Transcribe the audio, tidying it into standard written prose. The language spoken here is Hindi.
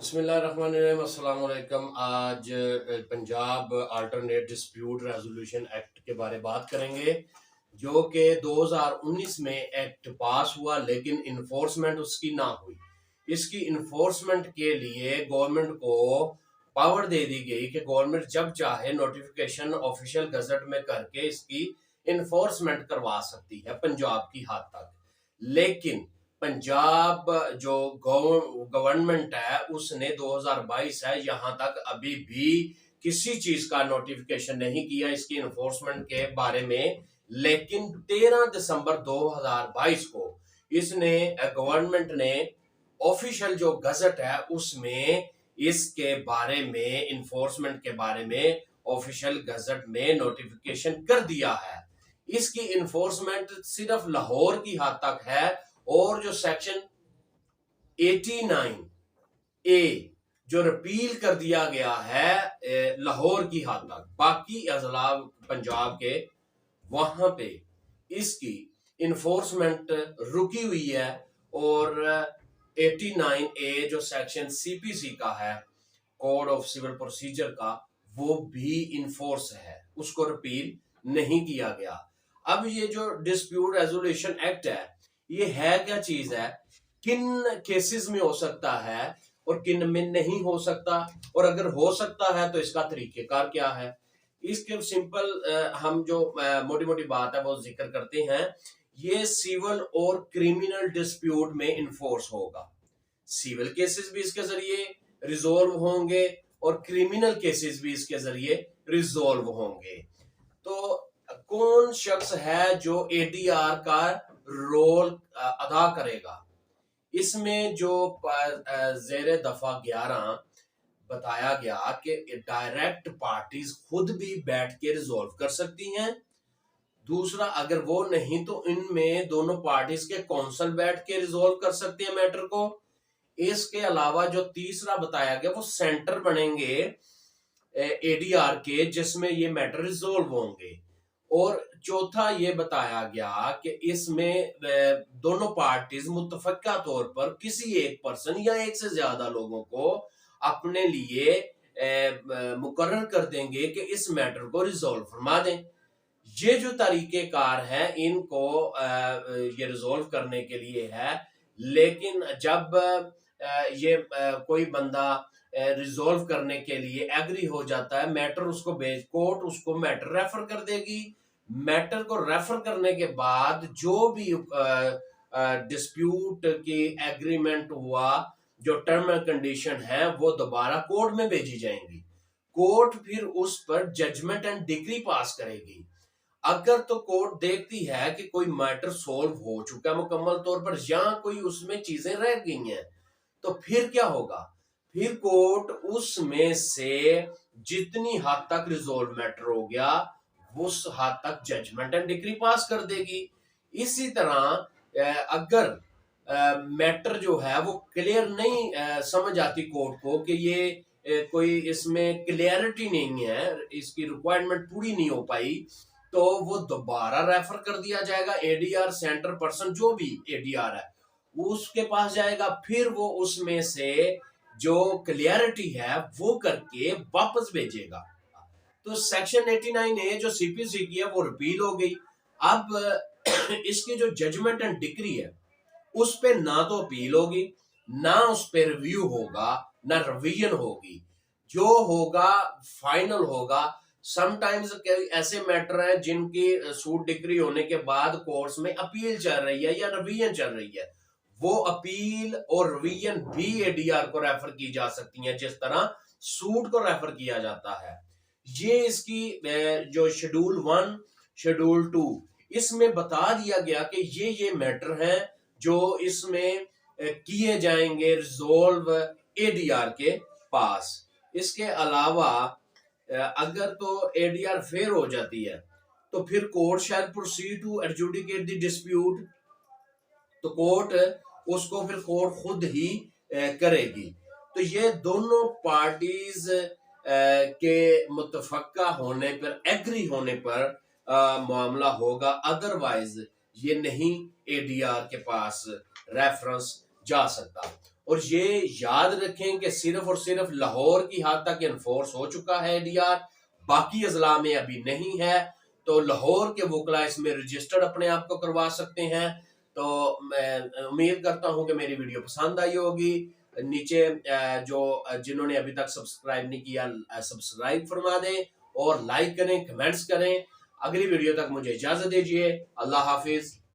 बिस्मिल्लाहिर्रहमानिर्रहीम, अस्सलाम वालेकुम। आज Punjab alternate dispute resolution act के बारे बात करेंगे, जो कि 2019 में एक्ट पास हुआ लेकिन इन्फोर्समेंट उसकी ना हुई। इसकी इन्फोर्समेंट के लिए गवर्नमेंट को पावर दे दी गई कि गवर्नमेंट जब चाहे नोटिफिकेशन ऑफिशियल गजट में करके इसकी इन्फोर्समेंट करवा सकती है पंजाब की हद तक। लेकिन पंजाब जो गवर्नमेंट है उसने 2022 है यहां तक अभी भी किसी चीज का नोटिफिकेशन नहीं किया इसकी इन्फोर्समेंट के बारे में। लेकिन 13 दिसंबर 2022 को इसने गवर्नमेंट ने ऑफिशियल जो गजट है उसमें इसके बारे में इन्फोर्समेंट के बारे में ऑफिशियल गजट में नोटिफिकेशन कर दिया है। इसकी इन्फोर्समेंट सिर्फ लाहौर की हद तक है और जो सेक्शन 89 ए जो रिपील कर दिया गया है लाहौर की हद तक, बाकी अजला पंजाब के वहां पे इसकी इन्फोर्समेंट रुकी हुई है। और 89 ए जो सेक्शन सीपीसी का है, कोड ऑफ सिविल प्रोसीजर का, वो भी इन्फोर्स है, उसको रिपील नहीं किया गया। अब ये जो डिस्प्यूट रेजोल्यूशन एक्ट है ये है क्या चीज है, किन केसेस में हो सकता है और किन में नहीं हो सकता, और अगर हो सकता है तो इसका तरीकेकार क्या है। इसके सिंपल हम जो मोटी मोटी बात है वो जिक्र करते हैं। ये सिविल और क्रिमिनल डिस्प्यूट में इन्फोर्स होगा। सिविल केसेस भी इसके जरिए रिजोल्व होंगे और क्रिमिनल केसेस भी इसके जरिए रिजोल्व होंगे। तो कौन शख्स है जो एडीआर का रोल अदा करेगा, इसमें जो जेर दफा 11 बताया गया कि डायरेक्ट पार्टीज खुद भी बैठ के रिजोल्व कर सकती हैं। दूसरा, अगर वो नहीं तो इनमें दोनों पार्टीज के कौंसल बैठ के रिजोल्व कर सकते हैं मैटर को। इसके अलावा जो तीसरा बताया गया वो सेंटर बनेंगे एडीआर के जिसमें ये मैटर रिजोल्व होंगे। और चौथा ये बताया गया कि इसमें दोनों पार्टीज मुतफक्का तौर पर किसी एक पर्सन या एक से ज्यादा लोगों को अपने लिए मुकर्रर कर देंगे कि इस मैटर को रिजोल्व फरमा दें। ये जो तरीकेकार है इनको ये रिजोल्व करने के लिए है। लेकिन जब ये कोई बंदा रिजोल्व करने के लिए एग्री हो जाता है, मैटर उसको भेज, कोर्ट उसको मैटर रेफर कर देगी। मैटर को रेफर करने के बाद जो भी डिस्प्यूट की एग्रीमेंट हुआ, जो टर्म एंड कंडीशन है, वो दोबारा कोर्ट में भेजी जाएंगी। कोर्ट फिर उस पर जजमेंट एंड डिक्री पास करेगी। अगर तो कोर्ट देखती है कि कोई मैटर सोल्व हो चुका है मुकम्मल तौर पर या कोई उसमें चीजें रह गई हैं, तो फिर क्या होगा, फिर कोर्ट उसमें से जितनी हद तक रिजोल्व मैटर हो गया उस हद तक जजमेंट एंड डिक्री पास कर देगी। इसी तरह अगर मैटर जो है वो क्लियर नहीं समझ आती कोर्ट को कि ये कोई इसमें क्लियरिटी नहीं है, इसकी रिक्वायरमेंट पूरी नहीं हो पाई, तो वो दोबारा रेफर कर दिया जाएगा। एडीआर सेंटर पर्सन जो भी एडीआर है उसके पास जाएगा, फिर वो उसमें से जो क्लियरिटी है वो करके वापस भेजेगा। तो सेक्शन 89 ए जो सीपीसी की है वो रिपील हो गई। अब इसकी जो जजमेंट एंड डिक्री है उस पे ना तो अपील होगी, ना उस पे रिव्यू होगा, ना रिवीजन होगी। जो होगा फाइनल होगा। समटाइम्स ऐसे मैटर हैं जिनकी सूट डिक्री होने के बाद कोर्ट्स में अपील चल रही है या रिवीजन चल रही है, वो अपील और रिवीजन भी एडीआर को रेफर की जा सकती है जिस तरह सूट को रेफर किया जाता है। ये इसकी जो शेड्यूल 1 शेड्यूल 2 इसमें बता दिया गया कि ये मैटर हैं जो इसमें किए जाएंगे रिजोल्व एडीआर के पास। इसके अलावा अगर तो एडीआर फेल हो जाती है तो फिर court shall proceed to adjudicate the dispute, तो कोर्ट उसको फिर कोर्ट खुद ही करेगी। तो ये दोनों पार्टीज के मुतफक्का होने पर, एग्री होने पर मामला होगा, अदरवाइज ये नहीं एडीआर के पास रेफरेंस जा सकता। और ये याद रखें कि सिर्फ और सिर्फ लाहौर की हद तक इन्फोर्स हो चुका है एडीआर, बाकी अजला में अभी नहीं है। तो लाहौर के वकला इसमें रजिस्टर्ड अपने आप को करवा सकते हैं। तो मैं उम्मीद करता हूं कि मेरी वीडियो पसंद आई होगी। नीचे जो जिन्होंने अभी तक सब्सक्राइब नहीं किया, सब्सक्राइब फरमा दें और लाइक करें, कमेंट्स करें। अगली वीडियो तक मुझे इजाजत दीजिए। अल्लाह हाफिज।